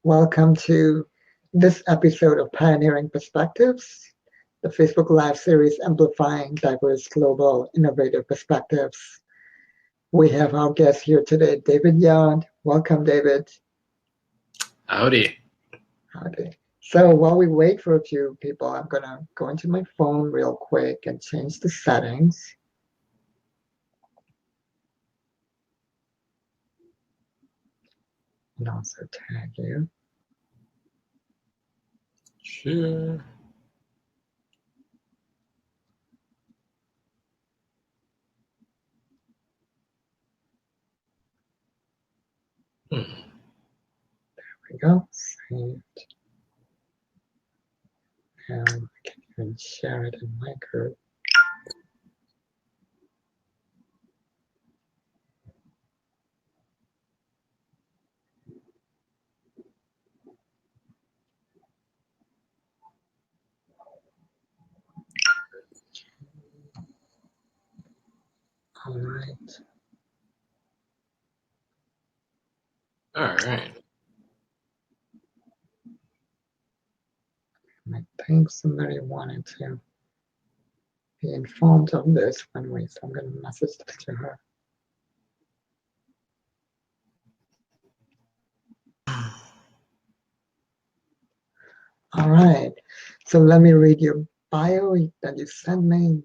Welcome to this episode of Pioneering Perspectives, the Facebook Live series amplifying diverse global innovative perspectives. We have our guest here today, David Yarde. Welcome, David. Howdy. Howdy. So while we wait for a few people, I'm going to go into my phone real quick and change the settings. And also tag you. Sure. There we go. Saved. Now I can even share it in my group. All right. All right. I think somebody wanted to be informed of this one way, so I'm going to message this to her. All right. So let me read your bio that you sent me.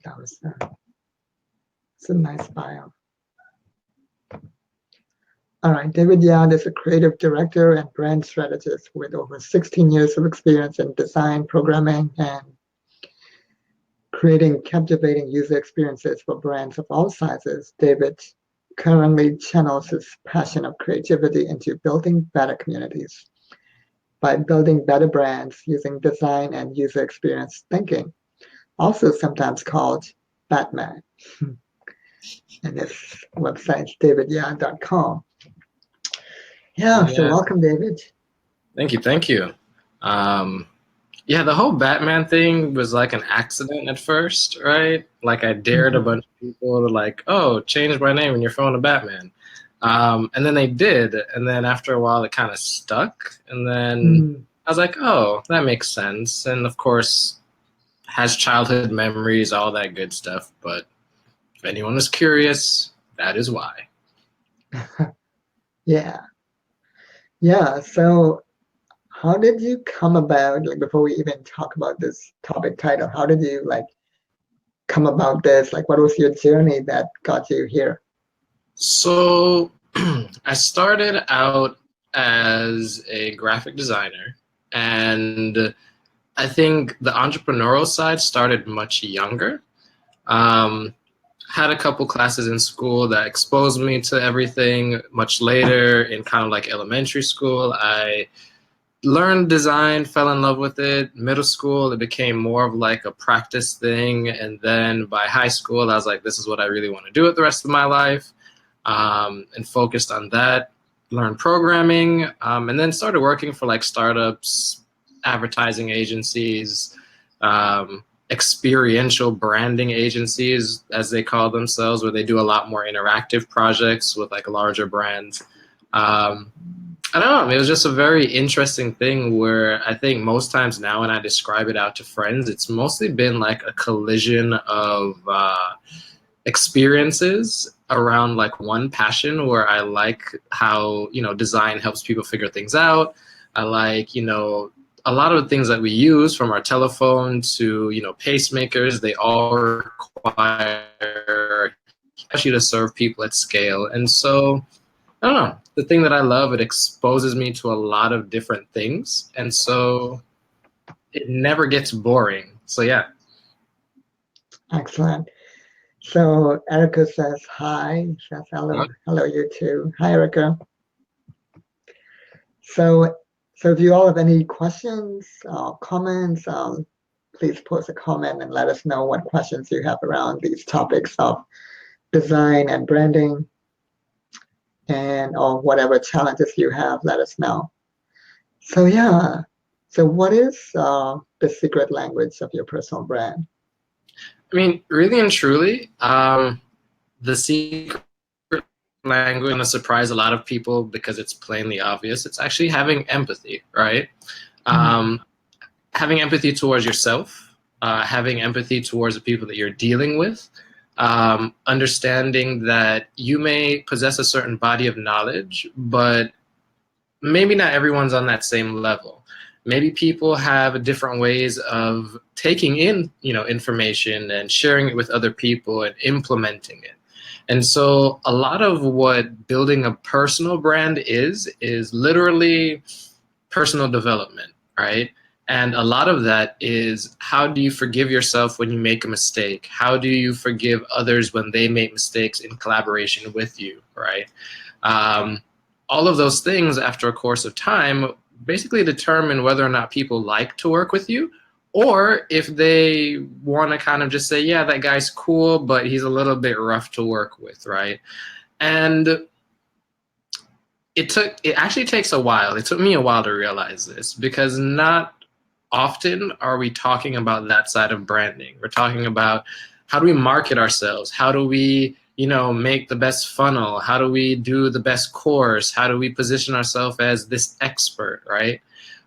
It's a nice bio. All right. David Yarde is a creative director and brand strategist with over 16 years of experience in design, programming, and creating captivating user experiences for brands of all sizes. David currently channels his passion of creativity into building better communities by building better brands using design and user experience thinking, also sometimes called Batman. And his website is davidyarde.com. Yeah, so welcome, David. Thank you. Thank you. Yeah, the whole Batman thing was like an accident at first, right? Like I dared a bunch of people to like, oh, change my name in your phone to Batman. And then they did. And then after a while, it kind of stuck. And then I was like, oh, that makes sense. And of course, has childhood memories, all that good stuff. But if anyone is curious, that is why. Yeah. Yeah. So how did you come about, like before we even talk about this topic title, how did you like come about this? Like what was your journey that got you here? So I started out as a graphic designer, and I think the entrepreneurial side started much younger. Um, had a couple classes in school that exposed me to everything. Much later, in kind of like elementary school, I learned design, fell in love with it. Middle school, it became more of like a practice thing. And then by high school, I was like, this is what I really want to do with the rest of my life, and focused on that. Learned programming, and then started working for like startups, advertising agencies, experiential branding agencies, as they call themselves, where they do a lot more interactive projects with like larger brands. I don't know. It was just a very interesting thing where I think most times now when I describe it out to friends, it's mostly been like a collision of experiences around like one passion where I like how, design helps people figure things out. I like, a lot of the things that we use from our telephone to, pacemakers, they all require you to serve people at scale. And so I don't know. The thing that I love, it exposes me to a lot of different things. And so it never gets boring. So yeah. Excellent. So Erica says hi. Says hello you too. Hi Erica. So if you all have any questions, comments, please post a comment and let us know what questions you have around these topics of design and branding, and or whatever challenges you have, let us know. So yeah. So what is the secret language of your personal brand? I mean, really and truly, the secret language going to surprise a lot of people because it's plainly obvious. It's actually having empathy, right? Mm-hmm. Um, Having empathy towards yourself, having empathy towards the people that you're dealing with, understanding that you may possess a certain body of knowledge, but maybe not everyone's on that same level. Maybe people have different ways of taking in, information and sharing it with other people and implementing it. And so a lot of what building a personal brand is literally personal development, right? And a lot of that is, how do you forgive yourself when you make a mistake? How do you forgive others when they make mistakes in collaboration with you, right? Um, all of those things, after a course of time, basically determine whether or not people like to work with you, or if they want to kind of just say, yeah, that guy's cool, but he's a little bit rough to work with, right? And it actually takes a while. It took me a while to realize this, because not often are we talking about that side of branding. We're talking about, how do we market ourselves? How do we, make the best funnel? How do we do the best course? How do we position ourselves as this expert, right?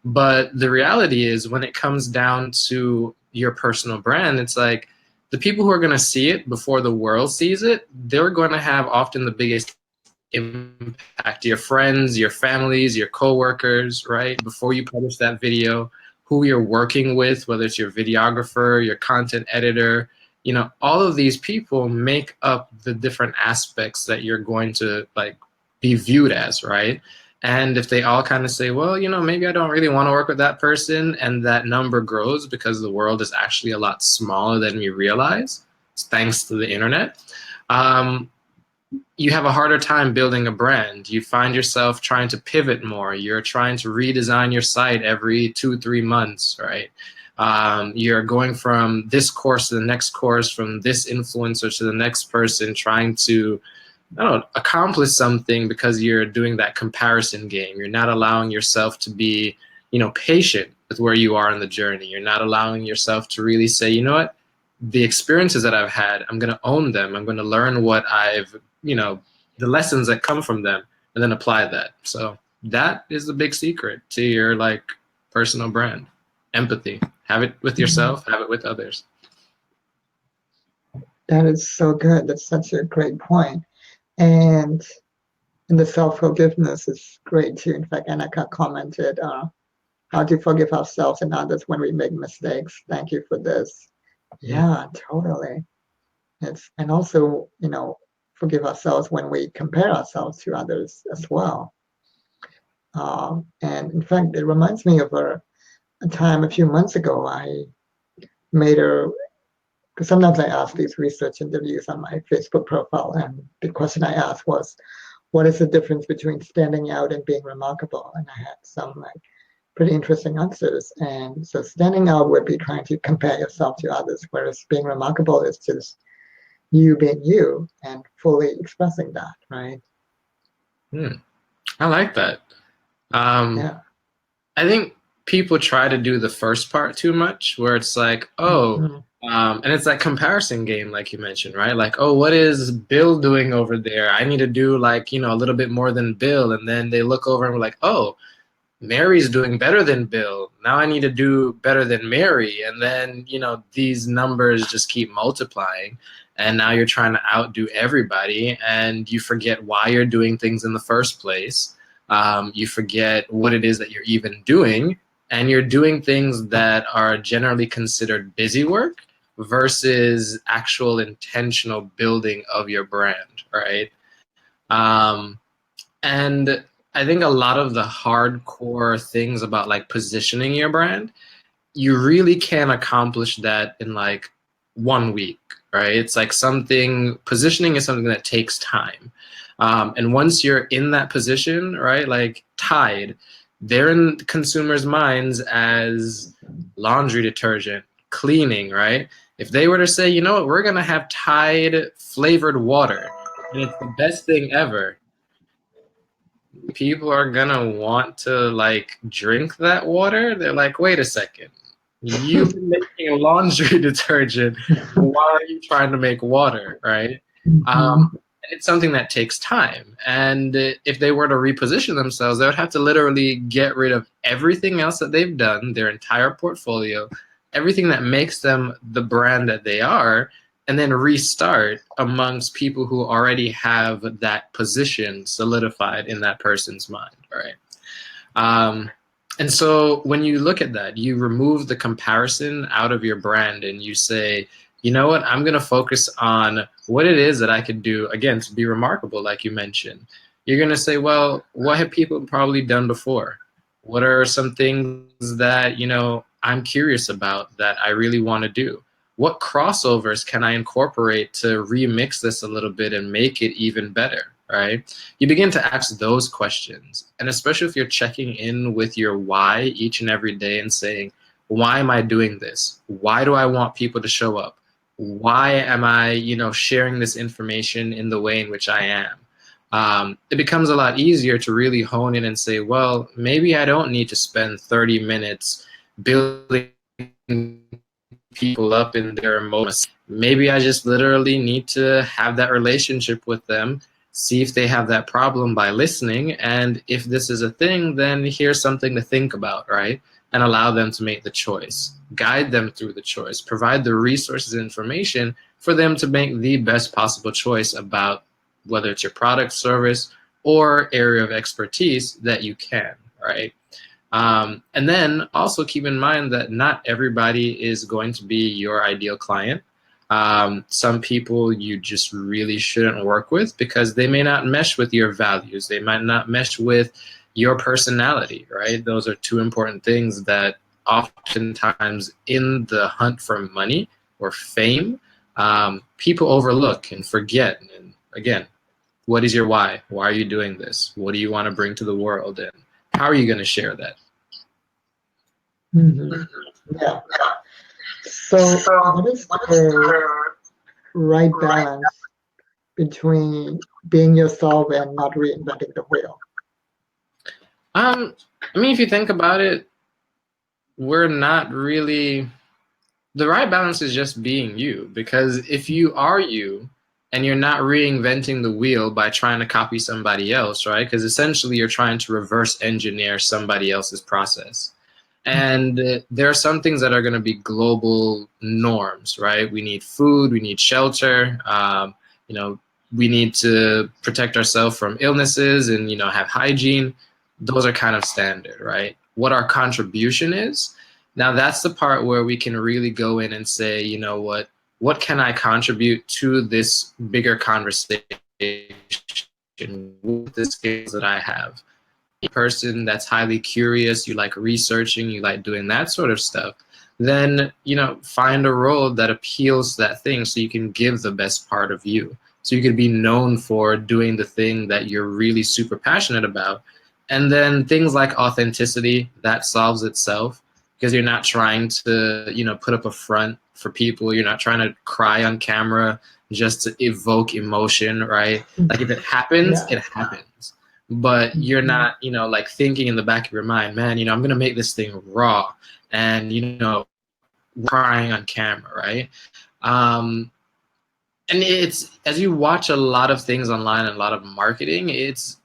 But the reality is, when it comes down to your personal brand, it's like, the people who are going to see it before the world sees it, they're going to have often the biggest impact. Your friends, your families, your coworkers, right? Before you publish that video, who you're working with, whether it's your videographer, your content editor, all of these people make up the different aspects that you're going to like be viewed as, right? And if they all kind of say, well, maybe I don't really want to work with that person, and that number grows because the world is actually a lot smaller than we realize, thanks to the internet. Um, you have a harder time building a brand. You find yourself trying to pivot more. You're trying to redesign your site every 2-3 months, right? You're going from this course to the next course, from this influencer to the next person, trying to, I don't know, accomplish something, because you're doing that comparison game. You're not allowing yourself to be, patient with where you are in the journey. You're not allowing yourself to really say, you know what, the experiences that I've had, I'm going to own them. I'm going to learn what I've, the lessons that come from them, and then apply that. So that is the big secret to your like personal brand. Empathy. Have it with Mm-hmm. yourself, have it with others. That is so good. That's such a great point. And the self-forgiveness is great too. In fact, Annika commented, how to forgive ourselves and others when we make mistakes. Thank you for this. Mm. Yeah, totally. And also, forgive ourselves when we compare ourselves to others as well. And in fact, it reminds me of a time a few months ago. I made because sometimes I ask these research interviews on my Facebook profile, and the question I asked was, what is the difference between standing out and being remarkable? And I had some like pretty interesting answers. And so standing out would be trying to compare yourself to others, whereas being remarkable is just you being you and fully expressing that, right? Mm. I like that. Um, Yeah. I think people try to do the first part too much, where it's like, oh, Mm-hmm. and it's that comparison game, like you mentioned, right? Like, oh, what is Bill doing over there? I need to do like, a little bit more than Bill. And then they look over and we're like, oh, Mary's doing better than Bill. Now I need to do better than Mary. And then, these numbers just keep multiplying. And now you're trying to outdo everybody, and you forget why you're doing things in the first place. You forget what it is that you're even doing. And you're doing things that are generally considered busy work versus actual intentional building of your brand, right? Um, and I think a lot of the hardcore things about like positioning your brand, you really can't accomplish that in like 1 week, right? It's like positioning is something that takes time. And once you're in that position, right, like Tide, they're in consumers' minds as laundry detergent, cleaning, right? If they were to say, you know what, we're going to have Tide flavored water, and it's the best thing ever, people are gonna want to like drink that water. They're like, wait a second, you've been making a laundry detergent. Why are you trying to make water, right? Mm-hmm. Um, It's something that takes time. And if they were to reposition themselves, they would have to literally get rid of everything else that they've done, their entire portfolio, everything that makes them the brand that they are, and then restart amongst people who already have that position solidified in that person's mind, right? Um, and so when you look at that, you remove the comparison out of your brand and you say, you know what, I'm going to focus on what it is that I could do, again, to be remarkable, like you mentioned. You're going to say, well, what have people probably done before? What are some things that, I'm curious about that I really want to do? What crossovers can I incorporate to remix this a little bit and make it even better, right? You begin to ask those questions. And especially if you're checking in with your why each and every day and saying, why am I doing this? Why do I want people to show up? Why am I, sharing this information in the way in which I am? It becomes a lot easier to really hone in and say, well, maybe I don't need to spend 30 minutes building people up in their emotions. Maybe I just literally need to have that relationship with them, see if they have that problem by listening. And if this is a thing, then here's something to think about, right? And allow them to make the choice, guide them through the choice, provide the resources and information for them to make the best possible choice about whether it's your product, service, or area of expertise that you can, right? And then also keep in mind that not everybody is going to be your ideal client. Some people you just really shouldn't work with because they may not mesh with your values. They might not mesh with your personality, right? Those are two important things that oftentimes in the hunt for money or fame, people overlook and forget. And again, what is your why? Why are you doing this? What do you want to bring to the world? And how are you going to share that? Mhm. Yeah. So, what is the right balance between being yourself and not reinventing the wheel? I mean, if you think about it, we're not really the right balance is just being you. Because if you are you and you're not reinventing the wheel by trying to copy somebody else, right? Because essentially you're trying to reverse engineer somebody else's process. And there are some things that are going to be global norms, right? We need food, we need shelter, you know, we need to protect ourselves from illnesses and, have hygiene. Those are kind of standard, right? What our contribution is, now that's the part where we can really go in and say, you know what can I contribute to this bigger conversation with the skills that I have? Person that's highly curious, you like researching, you like doing that sort of stuff, then find a role that appeals to that thing so you can give the best part of you. So you can be known for doing the thing that you're really super passionate about. And then things like authenticity, that solves itself because you're not trying to, put up a front for people. You're not trying to cry on camera just to evoke emotion, right? Like if it happens, Yeah. it happens, but you're Mhm. not, like thinking in the back of your mind, man, I'm going to make this thing raw and, crying on camera, right? Um, and it's, as you watch a lot of things online and a lot of marketing, it's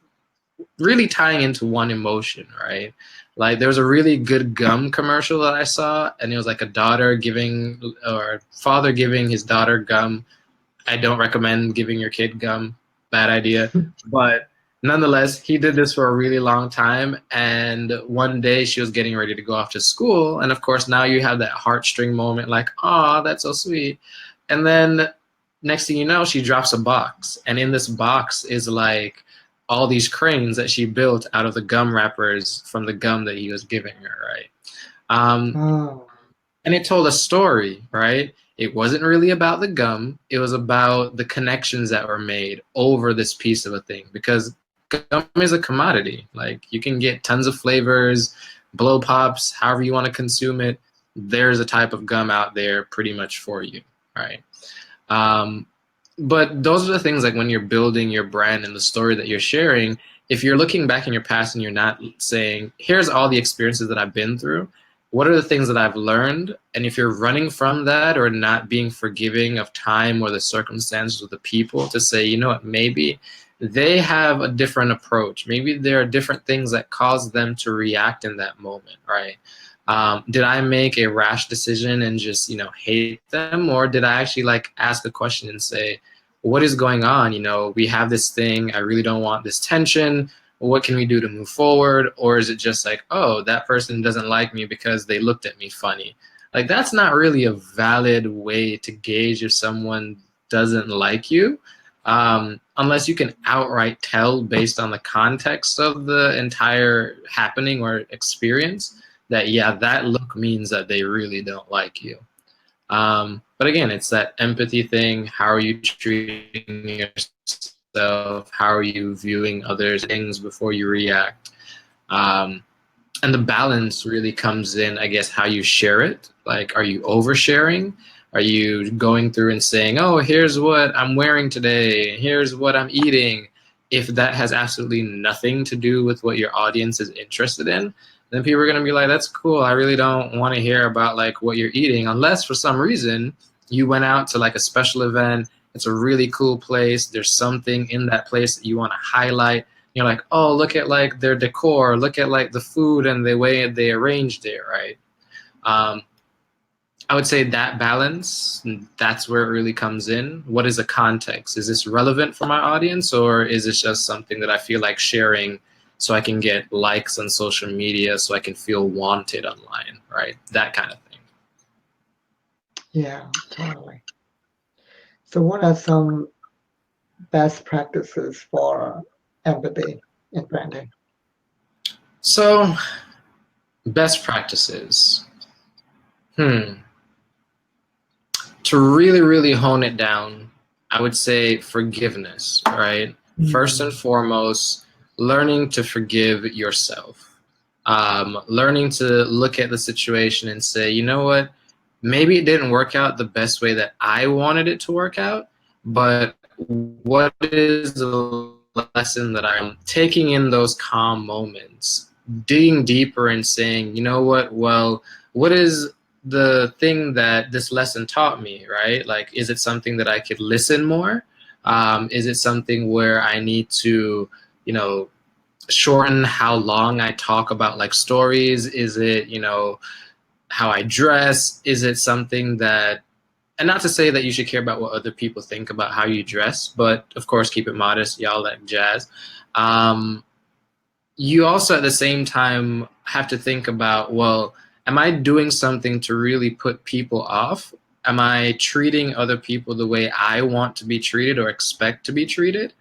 really tying into one emotion, right? Like there was a really good gum commercial that I saw, and it was like a daughter giving or father giving his daughter gum. I don't recommend giving your kid gum. Bad idea. But nonetheless, he did this for a really long time. And one day she was getting ready to go off to school. And of course, now you have that heartstring moment like, oh, that's so sweet. And then next thing you know, she drops a box. And in this box is like all these cranes that she built out of the gum wrappers from the gum that he was giving her, right? Um, Oh. and it told a story, right? It wasn't really about the gum. It was about the connections that were made over this piece of a thing because gum is a commodity. Like you can get tons of flavors, blow pops, however you want to consume it. There's a type of gum out there pretty much for you, right? Um, but those are the things like when you're building your brand and the story that you're sharing, if you're looking back in your past and you're not saying, here's all the experiences that I've been through, what are the things that I've learned? And if you're running from that or not being forgiving of time or the circumstances or the people, to say, you know what, maybe they have a different approach. Maybe there are different things that cause them to react in that moment, right? Did I make a rash decision and just, hate them? Or did I actually like ask a question and say, what is going on? We have this thing. I really don't want this tension. What can we do to move forward? Or is it just like, oh, that person doesn't like me because they looked at me funny? Like, that's not really a valid way to gauge if someone doesn't like you, unless you can outright tell based on the context of the entire happening or experience that, yeah, that look means that they really don't like you. But again, it's that empathy thing. How are you treating yourself? How are you viewing others' things before you react? Um, and the balance really comes in, I guess, how you share it. Like, are you oversharing? Are you going through and saying, oh, here's what I'm wearing today, here's what I'm eating? If that has absolutely nothing to do with what your audience is interested in, then people are going to be like, that's cool. I really don't want to hear about like what you're eating, unless for some reason you went out to like a special event. It's a really cool place. There's something in that place that you want to highlight. You're like, oh, look at like their decor, look at like the food and the way they arranged it, right? I would say that balance, that's where it really comes in. What is the context? Is this relevant for my audience, or is it just something that I feel like sharing so I can get likes on social media, so I can feel wanted online, right? That kind of thing. Yeah, totally. So what are some best practices for empathy in branding? So, best practices. Hmm. To really, really hone it down, I would say forgiveness, right? First and foremost, learning to forgive yourself. Learning to look at the situation and say, you know what, maybe it didn't work out the best way that I wanted it to work out, but what is the lesson that I'm taking in those calm moments, digging deeper and saying, you know what, well, what is the thing that this lesson taught me, right? Like, is it something that I could listen more? Is it something where I need to, you know, shorten how long I talk about like stories? Is it, how I dress? Is it something that, and not to say that you should care about what other people think about how you dress, but of course, keep it modest, y'all like jazz. Um, you also at the same time have to think about, well, am I doing something to really put people off? Am I treating other people the way I want to be treated or expect to be treated?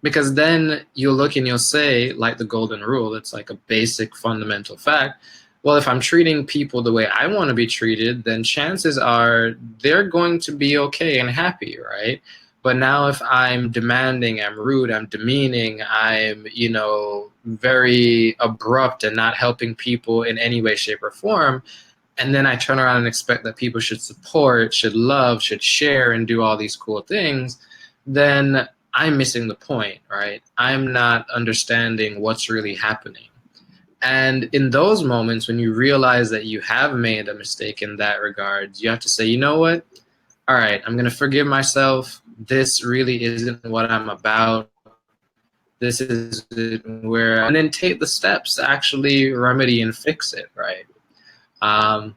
Because then you'll look and you'll say, like the golden rule, it's like a basic fundamental fact. Well, if I'm treating people the way I want to be treated, then chances are they're going to be okay and happy, right? But now if I'm demanding, I'm rude, I'm demeaning, I'm, very abrupt and not helping people in any way, shape, or form, and then I turn around and expect that people should support, should love, should share, and do all these cool things, then I'm missing the point, right? I'm not understanding what's really happening. And in those moments, when you realize that you have made a mistake in that regard, you have to say, you know what? All right, I'm going to forgive myself. This really isn't what I'm about. This is where, and then take the steps to actually remedy and fix it, right? Um,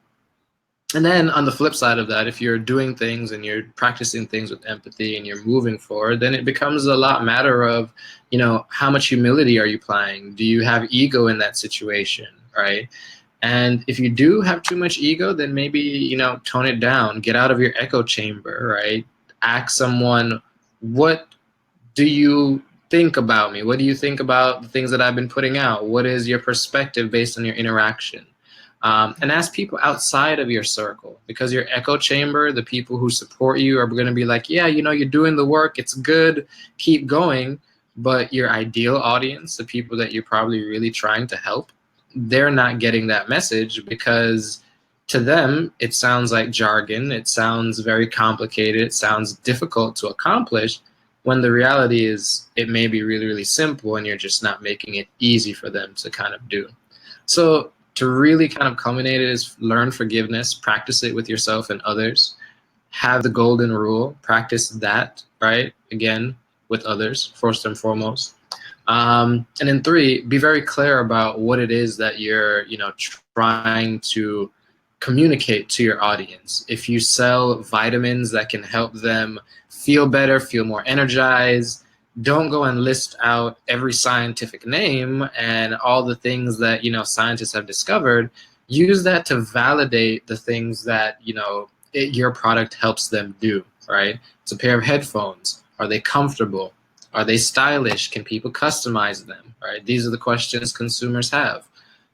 And then on the flip side of that, if you're doing things and you're practicing things with empathy and you're moving forward, then it becomes a lot matter of, how much humility are you applying? Do you have ego in that situation, right? And if you do have too much ego, then maybe, tone it down, get out of your echo chamber, right? Ask someone, what do you think about me? What do you think about the things that I've been putting out? What is your perspective based on your interaction? And ask people outside of your circle, because your echo chamber, the people who support you are going to be like, yeah, you're doing the work. It's good. Keep going. But your ideal audience, the people that you're probably really trying to help, they're not getting that message, because to them, it sounds like jargon. It sounds very complicated. It sounds difficult to accomplish, when the reality is it may be really, really simple and you're just not making it easy for them to kind of do. So to really kind of culminate it is learn forgiveness, practice it with yourself and others, have the golden rule, practice that, right? Again, with others, first and foremost. And then three, be very clear about what it is that you're, trying to communicate to your audience. If you sell vitamins that can help them feel better, feel more energized, don't go and list out every scientific name and all the things that, scientists have discovered. Use that to validate the things that, your product helps them do, right? It's a pair of headphones. Are they comfortable? Are they stylish? Can people customize them, right? These are the questions consumers have.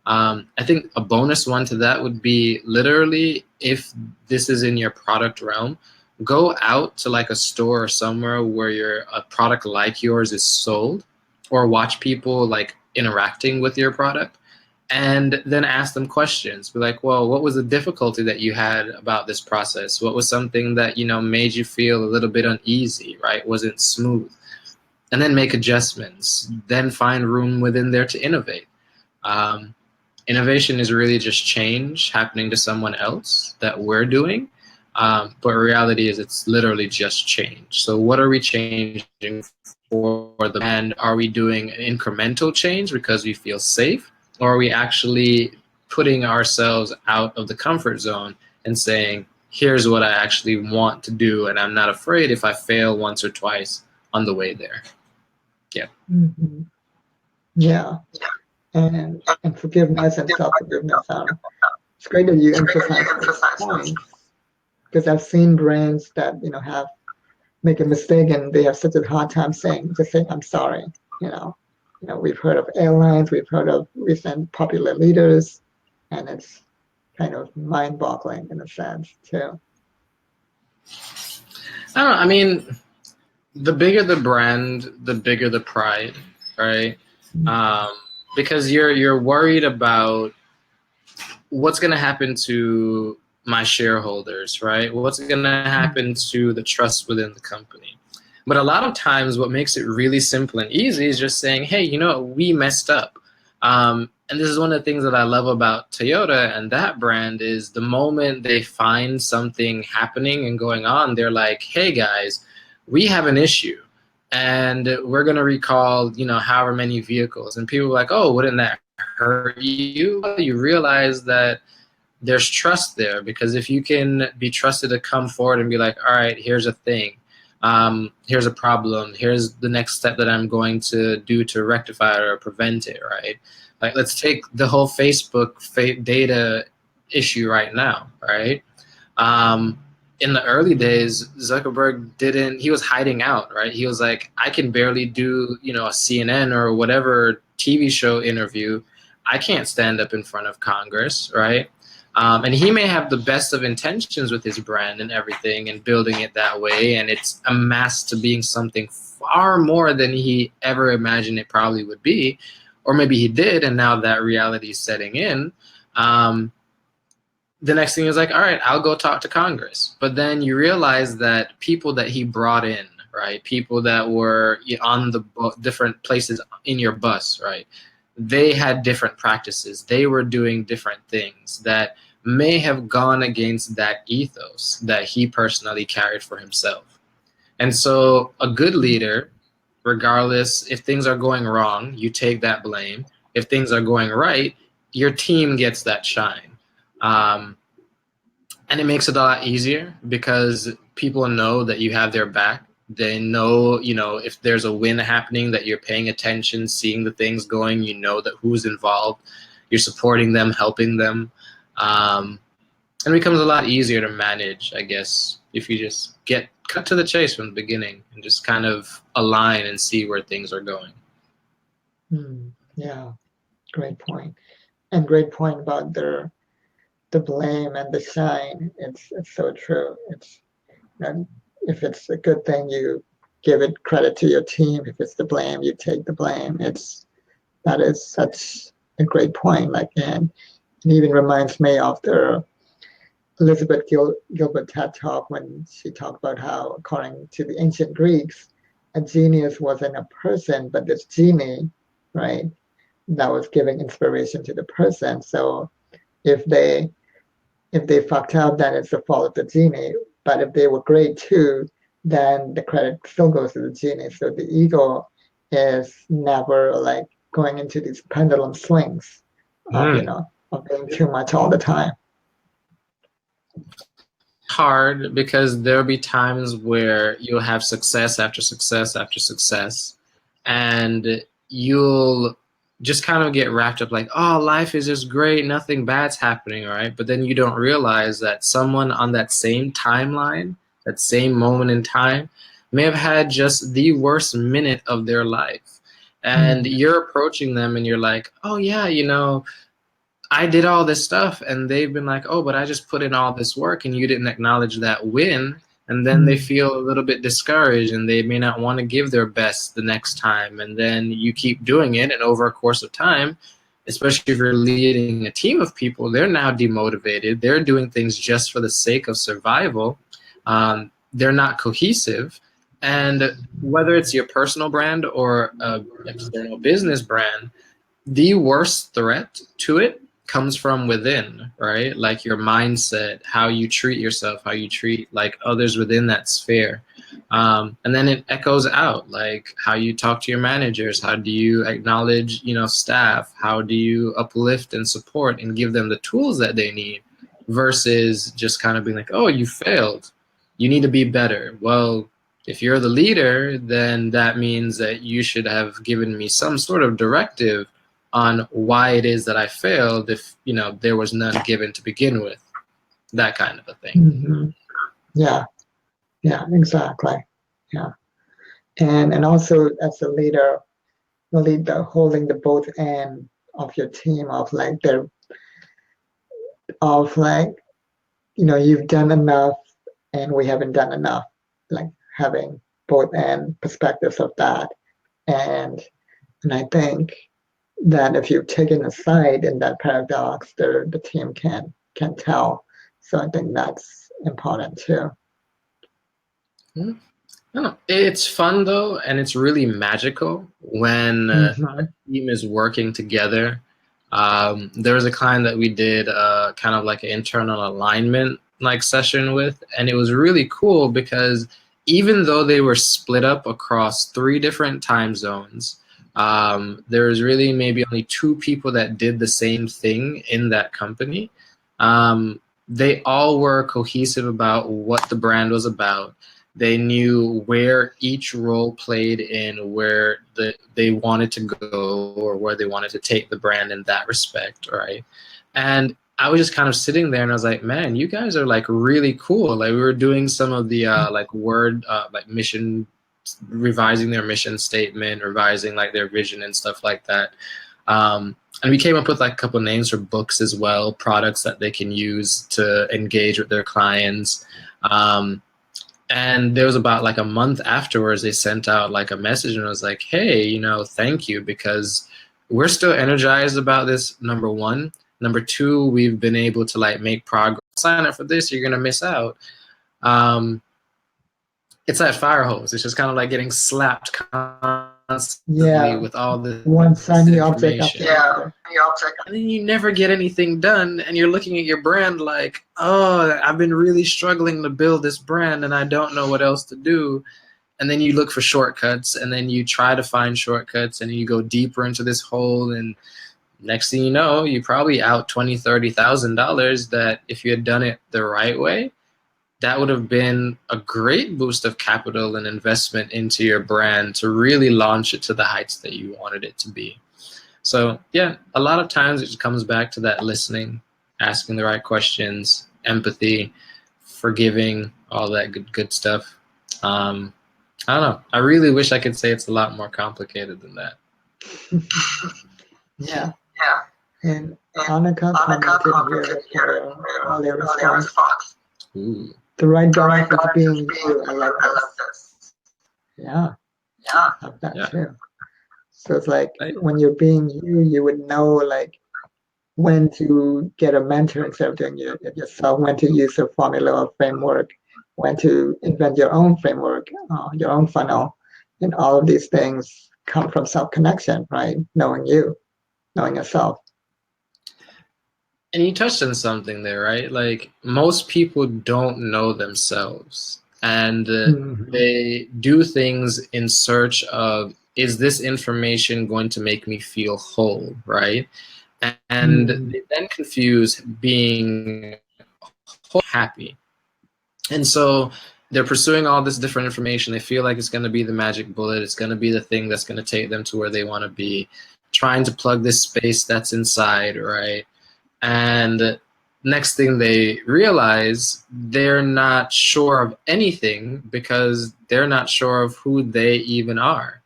I think a bonus one to that would be literally, if this is in your product realm, go out to like a store or somewhere where a product like yours is sold, or watch people like interacting with your product, and then ask them questions. Be like, well, what was the difficulty that you had about this process? What was something that, made you feel a little bit uneasy, right? Wasn't smooth? And then make adjustments, then find room within there to innovate. Um, Innovation is really just change happening to someone else that we're doing. But reality is it's literally just change. So what are we changing for the brand? Are we doing an incremental change because we feel safe? Or are we actually putting ourselves out of the comfort zone and saying, here's what I actually want to do, and I'm not afraid if I fail once or twice on the way there. Yeah. Mm-hmm. Yeah. And forgiveness and self-forgiveness. It's great that you emphasize those points, because I've seen brands that have make a mistake and they have such a hard time saying I'm sorry. You know, we've heard of airlines, we've heard of recent popular leaders, and it's kind of mind-boggling in a sense too. I don't know. I mean, the bigger the brand, the bigger the pride, right? Um, because you're worried about what's going to happen to my shareholders, right? What's going to happen to the trust within the company? But a lot of times, what makes it really simple and easy is just saying, hey, you know what? We messed up. And this is one of the things that I love about Toyota and that brand is the moment they find something happening and going on, they're like, hey, guys, we have an issue. And we're going to recall, however many vehicles. And people are like, oh, wouldn't that hurt you? Well, you realize that there's trust there, because if you can be trusted to come forward and be like, all right, here's a thing, here's a problem, here's the next step that I'm going to do to rectify it or prevent it, right? Like, let's take the whole Facebook data issue right now, right? In the early days, Zuckerberg he was hiding out, right? He was like, I can barely do, a CNN or whatever TV show interview. I can't stand up in front of Congress, right? And he may have the best of intentions with his brand and everything and building it that way, and it's amassed to being something far more than he ever imagined it probably would be, or maybe he did, and now that reality is setting in. The next thing is like, all right, I'll go talk to Congress. But then you realize that people that he brought in, right, people that were on the different places in your bus, right, they had different practices. They were doing different things that may have gone against that ethos that he personally carried for himself. And so a good leader, regardless if things are going wrong, you take that blame. If things are going right, your team gets that shine. And it makes it a lot easier because people know that you have their back. They know, if there's a win happening, that you're paying attention, seeing the things going, that who's involved, you're supporting them, helping them. And it becomes a lot easier to manage, I guess, if you just cut to the chase from the beginning and just kind of align and see where things are going. Yeah, great point. And great point about the blame and the shine. It's so true. If it's a good thing, you give it credit to your team. If it's the blame, you take the blame. That is such a great point. Like, and it even reminds me of the Elizabeth Gilbert TED talk when she talked about how, according to the ancient Greeks, a genius wasn't a person, but this genie, right, that was giving inspiration to the person. So If they fucked up, then it's the fault of the genie. But if they were great too, then the credit still goes to the genie. So the ego is never like going into these pendulum swings of, Mm. of being too much all the time. Hard because there'll be times where you'll have success after success after success, and you'll just kind of get wrapped up like, oh, life is just great, nothing bad's happening, right? But then you don't realize that someone on that same timeline, that same moment in time, may have had just the worst minute of their life. And Mm, you're approaching them and you're like, oh, yeah, I did all this stuff, and they've been like, oh, but I just put in all this work and you didn't acknowledge that win. And then they mm, feel a little bit discouraged and they may not want to give their best the next time. And then you keep doing it, and over a course of time, especially if you're leading a team of people, they're now demotivated. They're doing things just for the sake of survival. They're not cohesive. And whether it's your personal brand or a external business brand, the worst threat to it comes from within, right? Like your mindset, how you treat yourself, how you treat like others within that sphere. And then it echoes out, like how you talk to your managers, how do you acknowledge, staff, how do you uplift and support and give them the tools that they need versus just kind of being like, oh, you failed. You need to be better. Well, if you're the leader, then that means that you should have given me some sort of directive on why it is that I failed if, there was none given to begin with, that kind of a thing. hmm Yeah, yeah, exactly. Yeah. And also as a leader, really holding the both end of your team of like, you've done enough and we haven't done enough, like having both end perspectives of that. And and I think that if you've taken a side in that paradox, the team can tell. So I think that's important too. Hmm. I don't know. It's fun though, and it's really magical when a Hmm team is working together. There was a client that we did kind of like an internal alignment like session with, and it was really cool because even though they were split up across three different time zones, there was really maybe only two people that did the same thing in that company. They all were cohesive about what the brand was about. They knew where each role played in where they wanted to go or where they wanted to take the brand in that respect, right? And I was just kind of sitting there and I was like, man, you guys are like really cool. Like we were doing some of the like mission, revising their mission statement, revising like their vision and stuff like that. And we came up with like a couple names for books as well, products that they can use to engage with their clients. And there was about like a month afterwards, they sent out like a message and was like, hey, thank you because we're still energized about this, number one. Number two, we've been able to like make progress. Sign up for this, you're going to miss out. Um, it's that fire hose. It's just kind of like getting slapped constantly Yeah, with all one this shiny object after information. another. And then you never get anything done, and you're looking at your brand like, oh, I've been really struggling to build this brand, and I don't know what else to do. And then you look for shortcuts, and then you try to find shortcuts, and you go deeper into this hole, and next thing you know, you probably out $20,000, $30,000 that if you had done it the right way, that would have been a great boost of capital and investment into your brand to really launch it to the heights that you wanted it to be. So yeah, a lot of times it just comes back to that listening, asking the right questions, empathy, forgiving, all that good stuff. Um, I don't know. I really wish I could say it's a lot more complicated than that. Yeah. And Annika commented here with her earlier response. Ooh. The right balance is being you. I love this. Yeah, I love that Yeah. too. So it's like I, when you're being you, you would know like when to get a mentor instead of doing it yourself, when to use a formula or framework, when to invent your own framework, your own funnel. And all of these things come from self connection, right? Knowing you, knowing yourself. And you touched on something there, right? Like most people don't know themselves, and Mhm. they do things in search of, is this information going to make me feel whole, right? And Mhm. they then confuse being happy. And so they're pursuing all this different information. They feel like it's going to be the magic bullet. It's going to be the thing that's going to take them to where they want to be, trying to plug this space that's inside, right? And next thing they realize, they're not sure of anything because they're not sure of who they even are.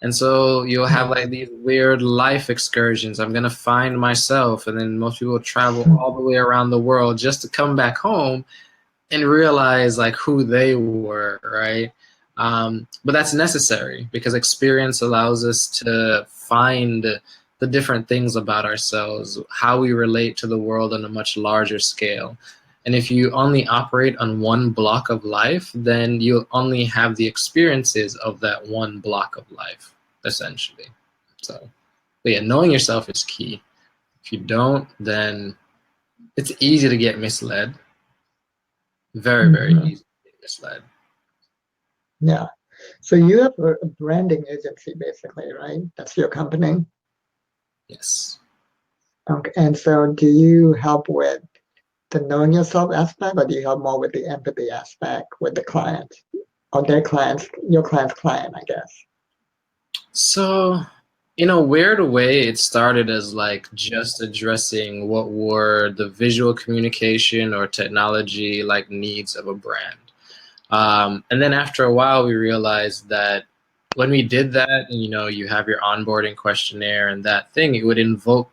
And so you'll have like these weird life excursions. I'm going to find myself. And then most people travel all the way around the world just to come back home and realize like who they were, right? But that's necessary because experience allows us to find the different things about ourselves, how we relate to the world on a much larger scale. And if you only operate on one block of life, then you'll only have the experiences of that one block of life, essentially. So, but yeah, knowing yourself is key. If you don't, then it's easy to get misled. Very, very Mhm. easy to get misled. Yeah. So you have a branding agency basically, right? That's your company. Yes. Okay. And so do you help with the knowing yourself aspect, or do you help more with the empathy aspect with the client or their clients, your client's client, I guess? So, in a weird way, it started as like just addressing what were the visual communication or technology like needs of a brand. And then after a while, we realized that when we did that, you know, you have your onboarding questionnaire and that thing, it would invoke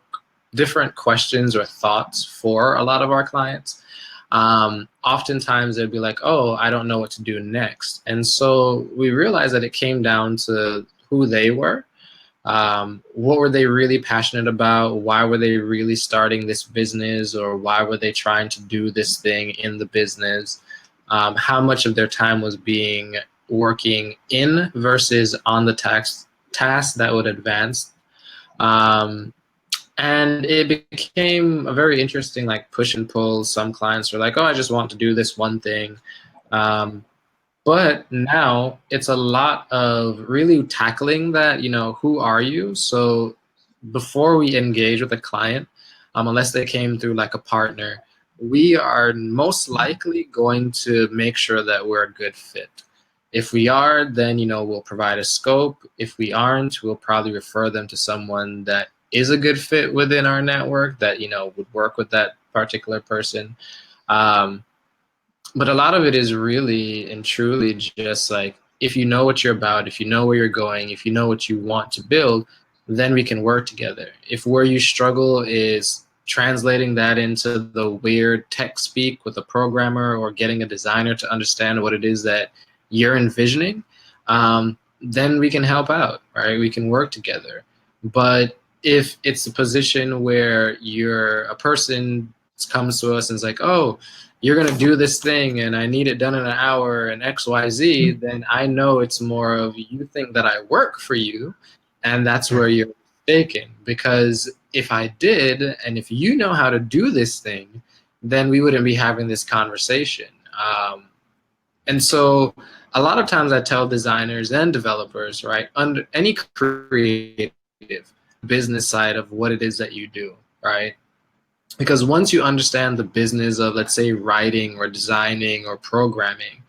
different questions or thoughts for a lot of our clients. Oftentimes they'd be like, oh, I don't know what to do next. And so we realized that it came down to who they were. What were they really passionate about? Why were they really starting this business, or why were they trying to do this thing in the business? How much of their time was being working in versus on the task that would advance. Um, and it became a very interesting like push and pull. Some clients were like, oh, I just want to do this one thing. Um, but now it's a lot of really tackling that, you know, who are you? So before we engage with a client, unless they came through like a partner, we are most likely going to make sure that we're a good fit. If we are, then, you know, we'll provide a scope. If we aren't, we'll probably refer them to someone that is a good fit within our network that, you know, would work with that particular person. Um, but a lot of it is really and truly just like, if you know what you're about, if you know where you're going, if you know what you want to build, then we can work together. If where you struggle is translating that into the weird tech speak with a programmer or getting a designer to understand what it is that you're envisioning, then we can help out, right? We can work together. But if it's a position where you're a person comes to us and is like, oh, you're going to do this thing and I need it done in an hour and XYZ, then I know it's more of, you think that I work for you, and that's where you're mistaken. Because if I did, and if you know how to do this thing, then we wouldn't be having this conversation. And so a lot of times I tell designers and developers, right, under any creative business side of what it is that you do, right? Because once you understand the business of, let's say, writing or designing or programming,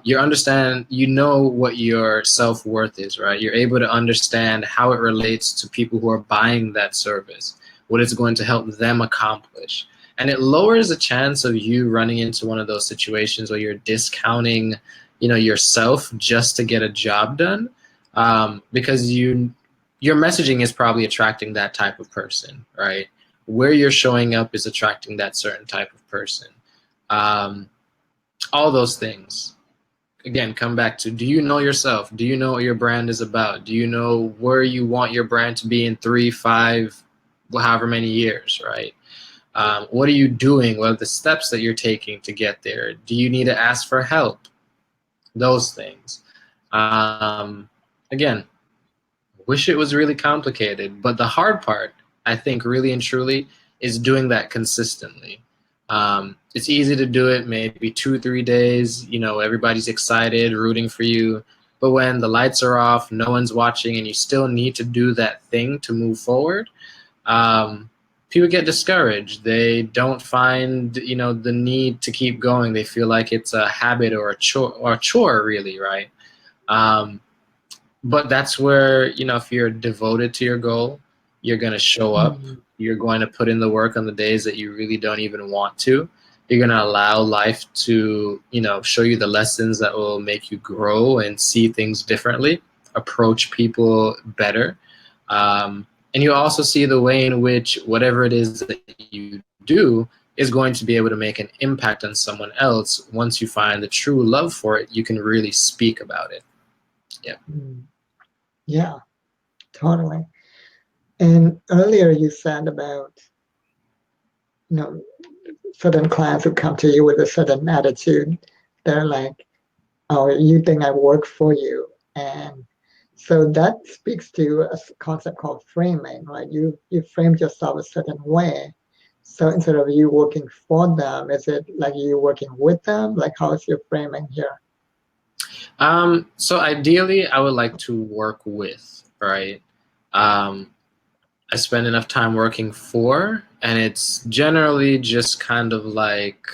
you know what your self-worth is, right? You're able to understand how it relates to people who are buying that service, what it's going to help them accomplish. And it lowers the chance of you running into one of those situations where you're discounting, you know, yourself just to get a job done, because your messaging is probably attracting that type of person, right? Where you're showing up is attracting that certain type of person. Um, all those things. Again, come back to, do you know yourself? Do you know what your brand is about? Do you know where you want your brand to be in 3, 5, however many years, right? What are you doing? What are the steps that you're taking to get there? Do you need to ask for help? Those things. Again, wish it was really complicated, but the hard part, I think, really and truly, is doing that consistently. It's easy to do it maybe 2, 3 days. Everybody's excited, rooting for you. But when the lights are off, no one's watching, and you still need to do that thing to move forward, um, people get discouraged. They don't find, the need to keep going. They feel like it's a habit or a chore really, right? Um, but that's where, if you're devoted to your goal, you're going to show up. Mm, You're going to put in the work on the days that you really don't even want to. You're going to allow life to, show you the lessons that will make you grow and see things differently, approach people better. And you also see the way in which whatever it is that you do is going to be able to make an impact on someone else. Once you find the true love for it, you can really speak about it. Yeah. mm. Yeah, totally. And earlier you said about, you know, certain clients who come to you with a certain attitude. They're like, oh, you think I work for you. And so that speaks to a concept called framing, right? You framed yourself a certain way. So instead of you working for them, is it like you working with them? Like how is your framing here? So ideally, I would like to work with, right? Um, I spend enough time working for, and it's generally just kind of like,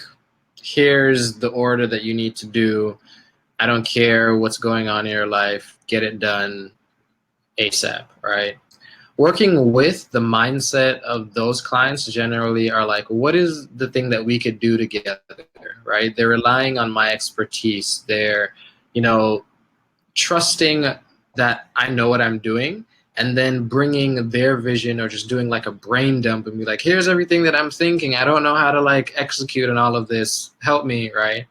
here's the order that you need to do. I don't care what's going on in your life. Get it done ASAP, right? Working with the mindset of those clients generally are like, what is the thing that we could do together, right? They're relying on my expertise. They're, you know, trusting that I know what I'm doing, and then bringing their vision or just doing like a brain dump and be like, here's everything that I'm thinking. I don't know how to like execute on all of this. Help me, right?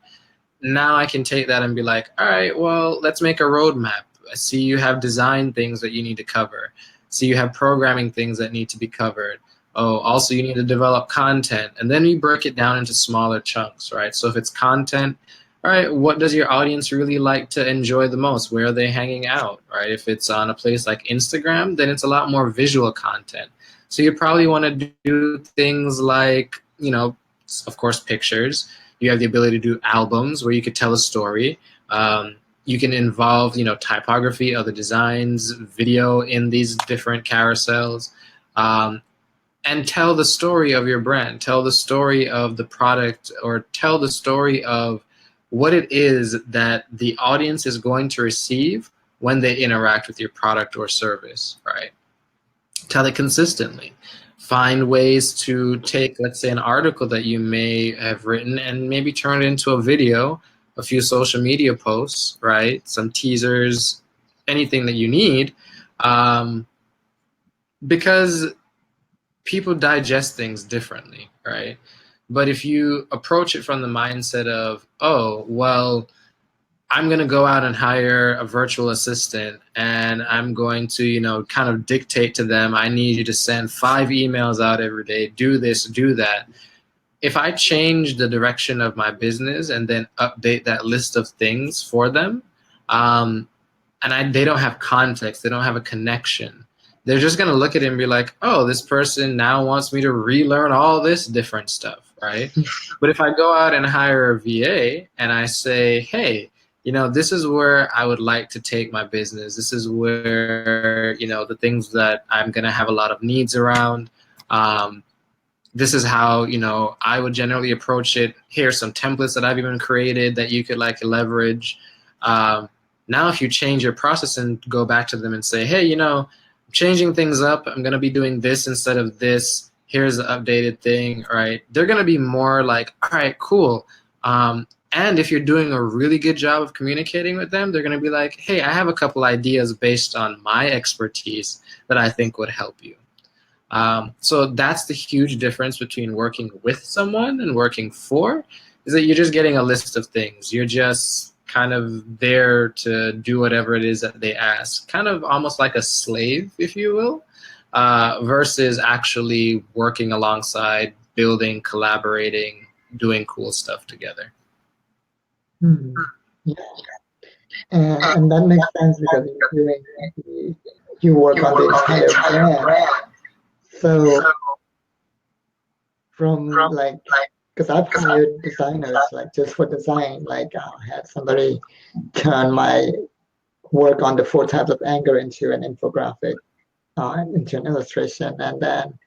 Now I can take that and be like, all right, well, let's make a roadmap. I see you have design things that you need to cover. See you have programming things that need to be covered. Oh, also you need to develop content. And then you break it down into smaller chunks, right? So if it's content, all right, what does your audience really like to enjoy the most? Where are they hanging out, right? If it's on a place like Instagram, then it's a lot more visual content. So you probably want to do things like, of course, pictures. You have the ability to do albums where you could tell a story. You can involve, typography, other designs, video in these different carousels, um, and tell the story of your brand, tell the story of the product, or tell the story of what it is that the audience is going to receive when they interact with your product or service, right? Tell it consistently. Find ways to take, let's say, an article that you may have written and maybe turn it into a video, a few social media posts, right? Some teasers, anything that you need, um, because people digest things differently, right? But if you approach it from the mindset of, oh, well, I'm going to go out and hire a virtual assistant, and I'm going to, kind of dictate to them, I need you to send 5 emails out every day, do this, do that. If I change the direction of my business and then update that list of things for them, um, and they don't have context, they don't have a connection, they're just going to look at it and be like, oh, this person now wants me to relearn all this different stuff, right? But if I go out and hire a VA and I say, hey, this is where I would like to take my business. This is where, the things that I'm going to have a lot of needs around. This is how, I would generally approach it. Here's some templates that I've even created that you could like leverage. Now, if you change your process and go back to them and say, hey, I'm changing things up. I'm going to be doing this instead of this. Here's the updated thing, right? They're going to be more like, all right, cool. And if you're doing a really good job of communicating with them, they're going to be like, hey, I have a couple ideas based on my expertise that I think would help you. So that's the huge difference between working with someone and working for, is that you're just getting a list of things. You're just kind of there to do whatever it is that they ask, kind of almost like a slave, if you will, versus actually working alongside, building, collaborating, doing cool stuff together. Hmm. Yeah. And that makes sense because you're doing you work on the entire brand. So from like, because I've hired designers like just for design. Like I had somebody turn my work on the four types of anger into an infographic, into an illustration, and then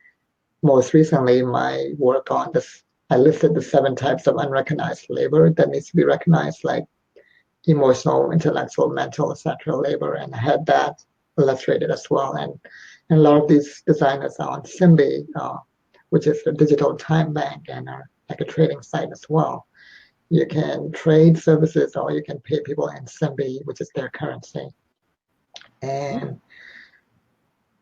most recently my work on this. I listed the seven types of unrecognized labor that needs to be recognized, like emotional, intellectual, mental, etc. labor, and I had that illustrated as well. And a lot of these designers are on Simbi, which is a digital time bank and are like a trading site as well. You can trade services or you can pay people in Simbi, which is their currency. And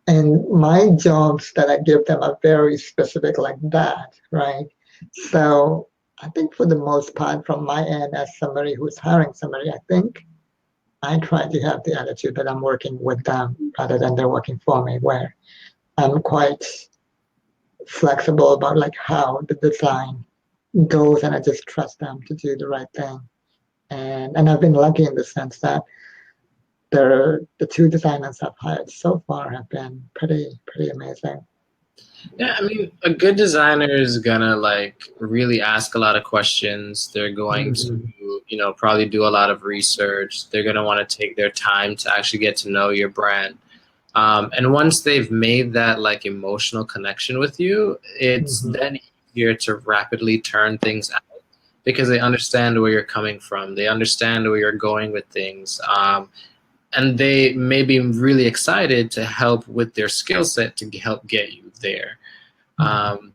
and my jobs that I give them are very specific like that, right? So I think for the most part, from my end as somebody who's hiring somebody, I think I try to have the attitude that I'm working with them rather than they're working for me, where I'm quite flexible about like how the design goes and I just trust them to do the right thing. And I've been lucky in the sense that the two designers I've hired so far have been pretty amazing. Yeah, I mean, a good designer is gonna like really ask a lot of questions. They're going to, Mhm. probably do a lot of research. They're gonna want to take their time to actually get to know your brand. And once they've made that like emotional connection with you, it's Mhm. then easier to rapidly turn things out because they understand where you're coming from. They understand where you're going with things. And they may be really excited to help with their skill set to help get you there. Mhm. Um,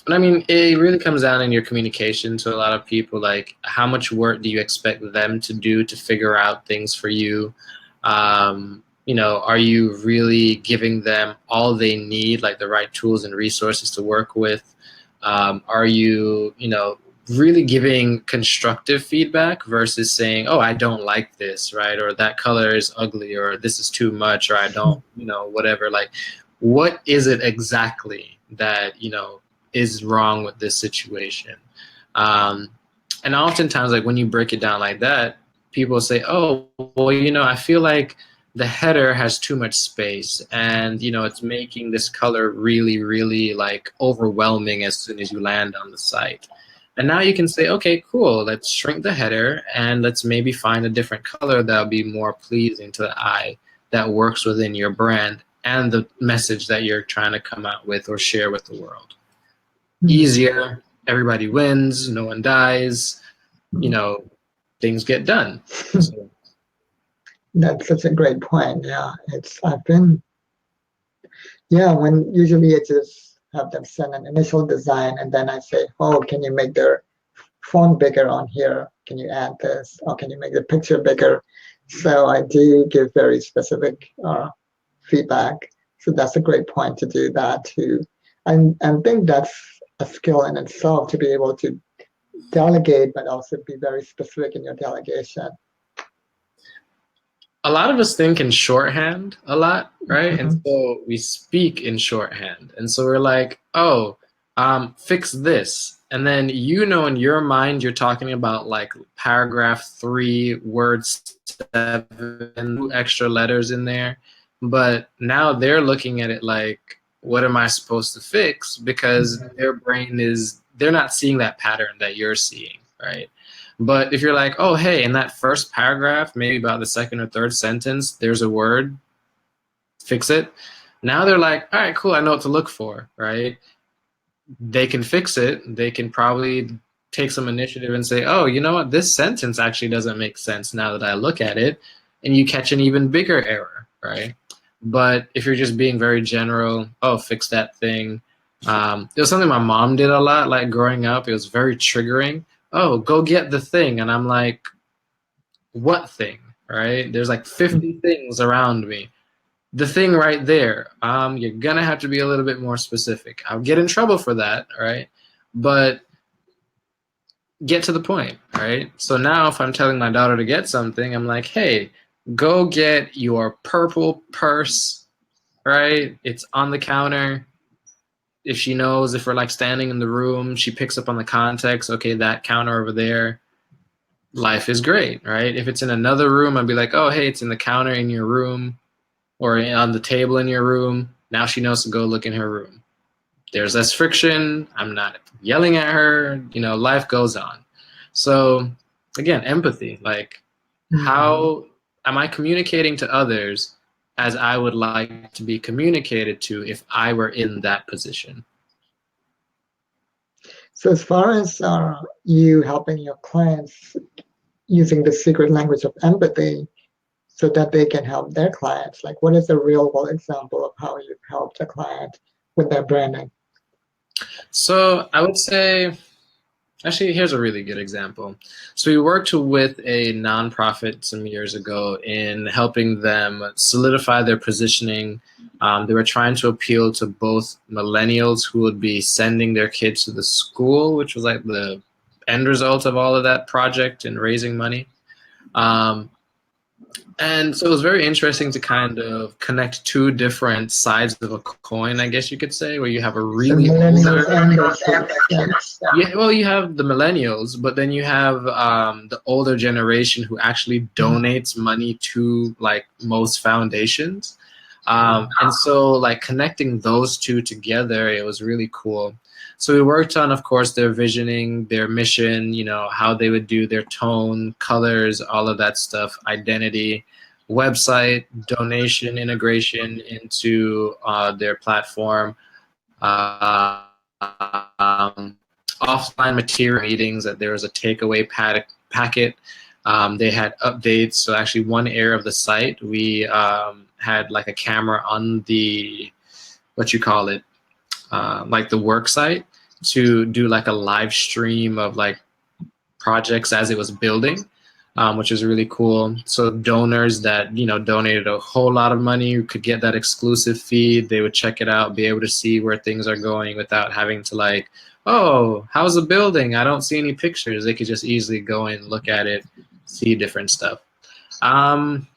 and I mean, it really comes down in your communication to a lot of people. Like, how much work do you expect them to do to figure out things for you? Are you really giving them all they need, like the right tools and resources to work with? Are you, really giving constructive feedback versus saying, oh, I don't like this, right? Or that color is ugly, or this is too much, or I don't, whatever. Like, what is it exactly that, is wrong with this situation? Um, and oftentimes, like when you break it down like that, people say, oh, well, I feel like the header has too much space and, it's making this color really, really like overwhelming as soon as you land on the site. And now you can say, okay, cool, let's shrink the header and let's maybe find a different color that'll be more pleasing to the eye that works within your brand and the message that you're trying to come out with or share with the world. Mhm. Easier, everybody wins, no one dies, you Mhm. know, things get done. So That's such a great point. Yeah, it's I've been yeah, when usually I just have them send an initial design and then I say, oh, can you make their font bigger on here? Can you add this? Or can you make the picture bigger? So I do give very specific feedback. So that's a great point to do that too. And think that's a skill in itself to be able to delegate, but also be very specific in your delegation. a lot of us think in shorthand a lot, right? And Mhm. so we speak in shorthand. And so we're like, oh, fix this. And then in your mind you're talking about like paragraph 3, word 7, 2 extra letters in there. But now they're looking at it like, what am I supposed to fix? Because their brain they're not seeing that pattern that you're seeing, right? But if you're like, oh, hey, in that first paragraph, maybe about the second or third sentence, there's a word, fix it. Now they're like, all right, cool, I know what to look for, right? They can fix it. They can probably take some initiative and say, oh, you know what? This sentence actually doesn't make sense now that I look at it. And you catch an even bigger error, right? But if you're just being very general, oh, fix that thing. It was something my mom did a lot, like growing up. It was very triggering. Oh, go get the thing. And I'm like, what thing, right? There's like 50 things around me. The thing right there, you're gonna have to be a little bit more specific. I'll get in trouble for that, right? But get to the point, right? So now if I'm telling my daughter to get something, I'm like, hey, go get your purple purse, right? It's on the counter. If she knows, if we're like standing in the room, she picks up on the context, okay, that counter over there, life is great, right? If it's in another room, I'd be like, oh, hey, it's in the counter in your room or on the table in your room. Now she knows to go look in her room. There's less friction. I'm not yelling at her. Life goes on. So again, empathy. Like, Mhm. how am I communicating to others as I would like to be communicated to if I were in that position? So as far as you helping your clients using the secret language of empathy so that they can help their clients, like what is a real world example of how you've helped a client with their branding? So I would say, actually, here's a really good example. So we worked with a nonprofit some years ago in helping them solidify their positioning. They were trying to appeal to both millennials who would be sending their kids to the school, which was like the end result of all of that project and raising money. Um, and so it was very interesting to kind of connect two different sides of a coin, I guess you could say, where you have a So really millennials older. and their kids, yeah. Yeah, well, you have the millennials, but then you have the older generation who actually donates money to like most foundations. And so, like, connecting those two together, it was really cool. So we worked on, of course, their visioning, their mission, how they would do their tone, colors, all of that stuff, identity, website, donation integration into their platform, offline material meetings, that there was a takeaway packet. They had updates. So actually, one area of the site, we had like a camera on the, what you call it, like the work site, to do like a live stream of like projects as it was building, which is really cool. So donors that donated a whole lot of money could get that exclusive feed. They would check it out, be able to see where things are going without having to like, oh, how's the building? I don't see any pictures. They could just easily go in, look at it, see different stuff. Um,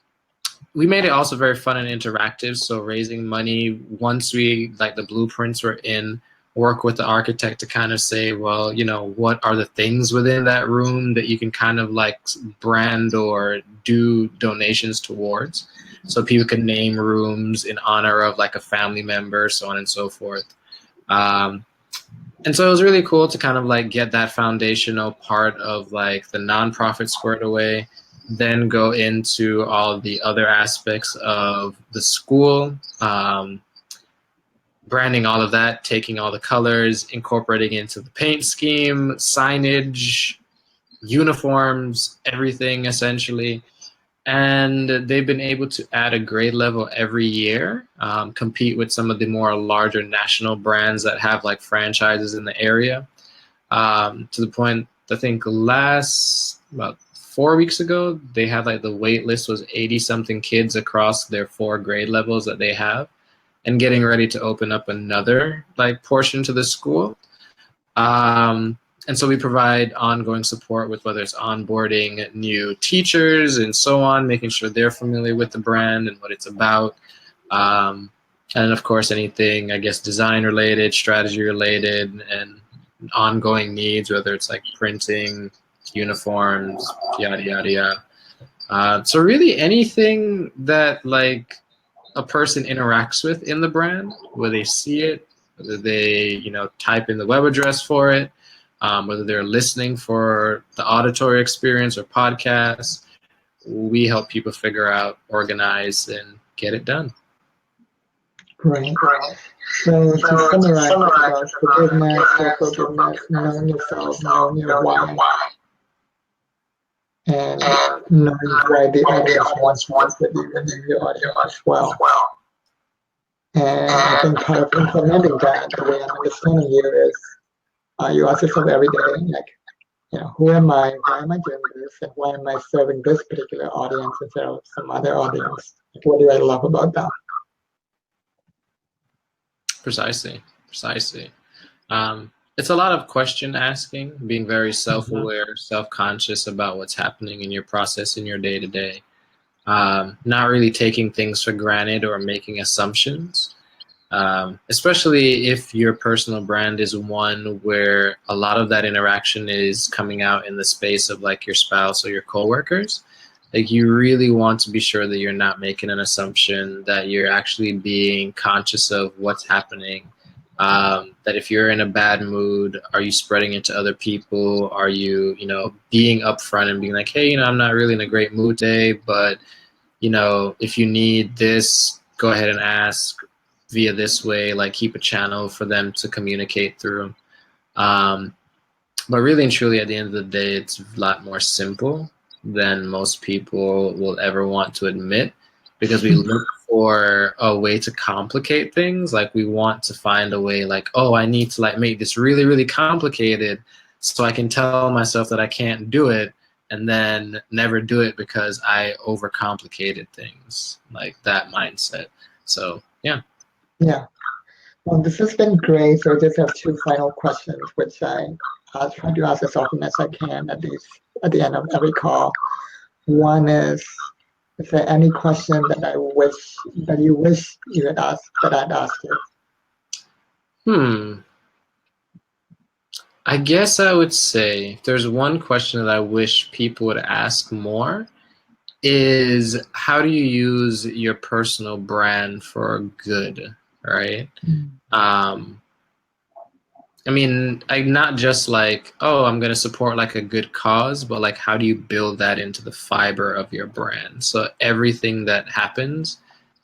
we made it also very fun and interactive. So raising money, once we like the blueprints were in, work with the architect to kind of say, well, what are the things within that room that you can kind of like brand or do donations towards. So people can name rooms in honor of like a family member, so on and so forth. Um, and so it was really cool to kind of like get that foundational part of like the nonprofit squared away, then go into all the other aspects of the school, branding all of that, taking all the colors, incorporating into the paint scheme, signage, uniforms, everything essentially. And they've been able to add a grade level every year, compete with some of the more larger national brands that have like franchises in the area. To the point, I think last about 4 weeks ago, they had like the wait list was 80 something kids across their 4 grade levels that they have, and getting ready to open up another like portion to the school. And so we provide ongoing support with whether it's onboarding new teachers and so on, making sure they're familiar with the brand and what it's about. Um, and of course, anything, I guess, design related, strategy related, and ongoing needs, whether it's like printing, uniforms, yada, yada, yada. So really anything that like a person interacts with in the brand, whether they see it, whether they type in the web address for it, whether they're listening for the auditory experience or podcasts, we help people figure out, organize, and get it done. Great. So to summarize, it's about forgiveness, self-forgiveness, knowing yourself, knowing your why, and knowing why the audience wants to work with you and your audience as well. And I think part of implementing that, the way I'm understanding you is, you ask yourself every day, like, who am I? Why am I doing this? And why am I serving this particular audience instead of some other audience? Like, what do I love about that? Precisely, precisely. It's a lot of question asking, being very Mhm. self-aware, self-conscious about what's happening in your process in your day-to-day. Not really taking things for granted or making assumptions. Especially if your personal brand is one where a lot of that interaction is coming out in the space of like your spouse or your coworkers. Like, you really want to be sure that you're not making an assumption, that you're actually being conscious of what's happening That if you're in a bad mood, are you spreading it to other people? Are you, being upfront and being like, hey, I'm not really in a great mood today, but, if you need this, go ahead and ask via this way, like keep a channel for them to communicate through. Um, but really and truly, at the end of the day, it's a lot more simple than most people will ever want to admit because we look for a way to complicate things. Like we want to find a way like, oh, I need to like make this really, really complicated so I can tell myself that I can't do it and then never do it because I overcomplicated things, like that mindset. So, yeah. Yeah. Well, this has been great. So I just have two final questions, which I'll try to ask as often as I can, at least at the end of every call. One is there any question that you wish you had asked that I'd asked you? Hmm. I guess I would say if there's one question that I wish people would ask more is how do you use your personal brand for good, right? Mm. Um, I mean, not just like, oh, I'm going to support like a good cause, but like, how do you build that into the fiber of your brand? So everything that happens,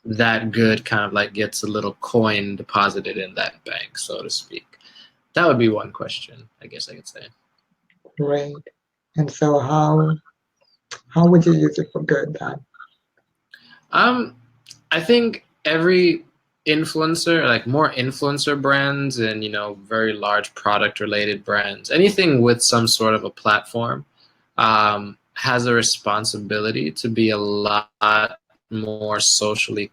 that good kind of like gets a little coin deposited in that bank, so to speak. That would be one question, I guess I could say. Great. And so how would you use it for good then? Um, I think every influencer, like more influencer brands and, very large product related brands, anything with some sort of a platform, has a responsibility to be a lot more socially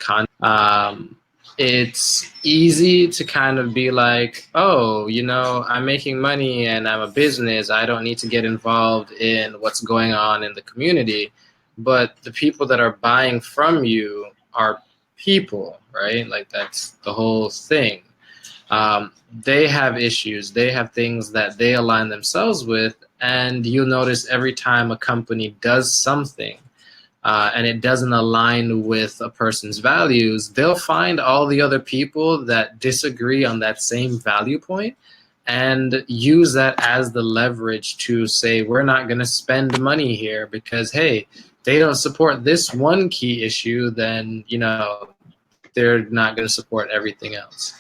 it's easy to kind of be like, oh, I'm making money and I'm a business. I don't need to get involved in what's going on in the community. But the people that are buying from you are people, right? Like that's the whole thing. They have issues, they have things that they align themselves with. And you'll notice every time a company does something and it doesn't align with a person's values, they'll find all the other people that disagree on that same value point and use that as the leverage to say, we're not going to spend money here because, hey, they don't support this one key issue, then, they're not going to support everything else.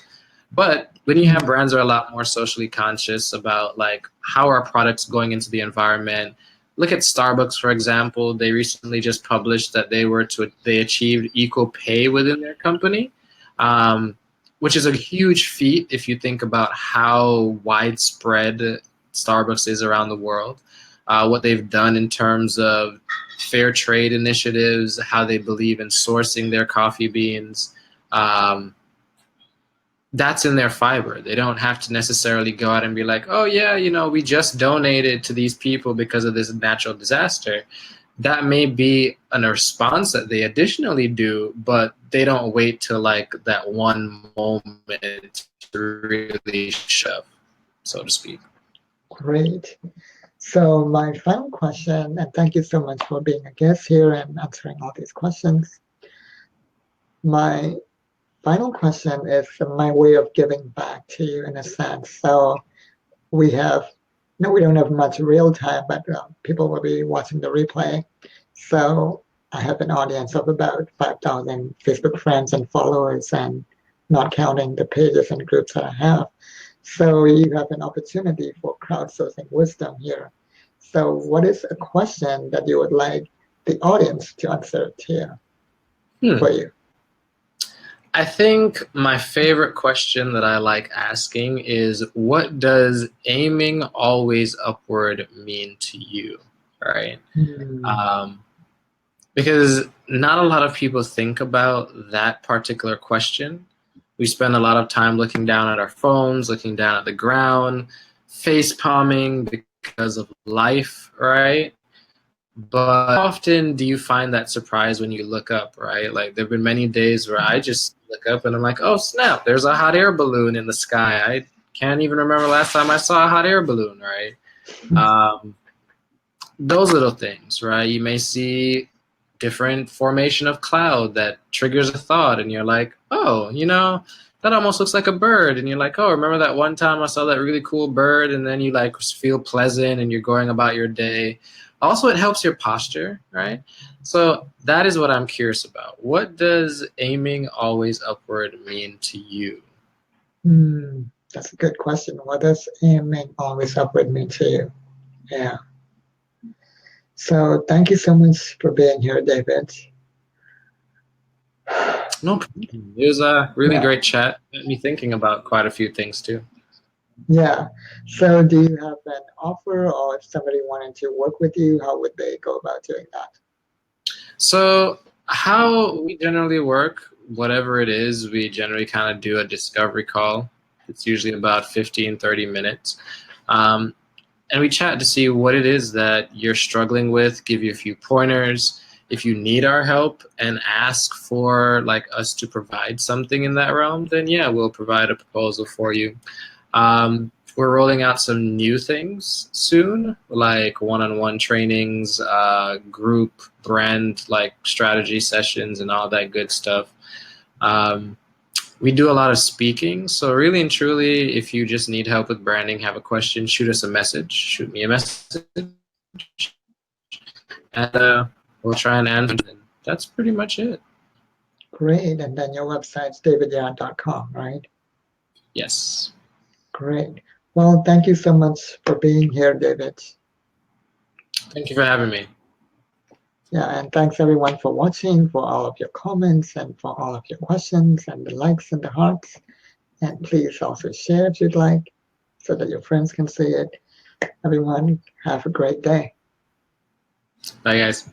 But when you have brands that are a lot more socially conscious about like how are products going into the environment, look at Starbucks for example. They recently just published that they achieved equal pay within their company, um, which is a huge feat if you think about how widespread Starbucks is around the world. What they've done in terms of fair trade initiatives, how they believe in sourcing their coffee beans. Um, that's in their fiber. They don't have to necessarily go out and be like, oh, yeah, we just donated to these people because of this natural disaster. That may be a response that they additionally do, but they don't wait till like that one moment to really shove, so to speak. Great. So my final question, and thank you so much for being a guest here and answering all these questions. My final question is my way of giving back to you in a sense. So we have, no, we don't have much real time, but people will be watching the replay. So I have an audience of about 5,000 Facebook friends and followers, and not counting the pages and groups that I have. So you have an opportunity for crowdsourcing wisdom here. So what is a question that you would like the audience to answer here Hmm. for you? I think my favorite question that I like asking is, what does aiming always upward mean to you? Right? Hmm. Um, because not a lot of people think about that particular question. We spend a lot of time looking down at our phones, looking down at the ground, face palming because of life, right? But how often do you find that surprise when you look up, right? Like there have been many days where I just look up and I'm like, oh snap, there's a hot air balloon in the sky. I can't even remember last time I saw a hot air balloon, right? Um, those little things, right? You may see different formation of cloud that triggers a thought, and you're like, oh, that almost looks like a bird. And you're like, oh, remember that one time I saw that really cool bird? And then you like feel pleasant and you're going about your day. Also, it helps your posture, right? So that is what I'm curious about. What does aiming always upward mean to you? Hmm, that's a good question. What does aiming always upward mean to you? Yeah. So thank you so much for being here, David. No problem. It was a really Yeah. great chat. Got me thinking about quite a few things too. Yeah. So do you have an offer, or if somebody wanted to work with you, how would they go about doing that? So, how we generally work, whatever it is, we generally kind of do a discovery call. It's usually about 15, 30 minutes. Um, and we chat to see what it is that you're struggling with, give you a few pointers. If you need our help and ask for like us to provide something in that realm, then yeah, we'll provide a proposal for you. We're rolling out some new things soon, like one-on-one trainings, group brand like strategy sessions, and all that good stuff. Um, we do a lot of speaking, so really and truly, if you just need help with branding, have a question, shoot us a message, shoot me a message, and we'll try and answer. And that's pretty much it. Great. And then your website's davidyard.com, right? Yes. Great. Well, thank you so much for being here, David. Thank you for having me. Yeah, and thanks everyone for watching, for all of your comments, and for all of your questions, and the likes and the hearts. And please also share if you'd like, so that your friends can see it. Everyone, have a great day. Bye, guys.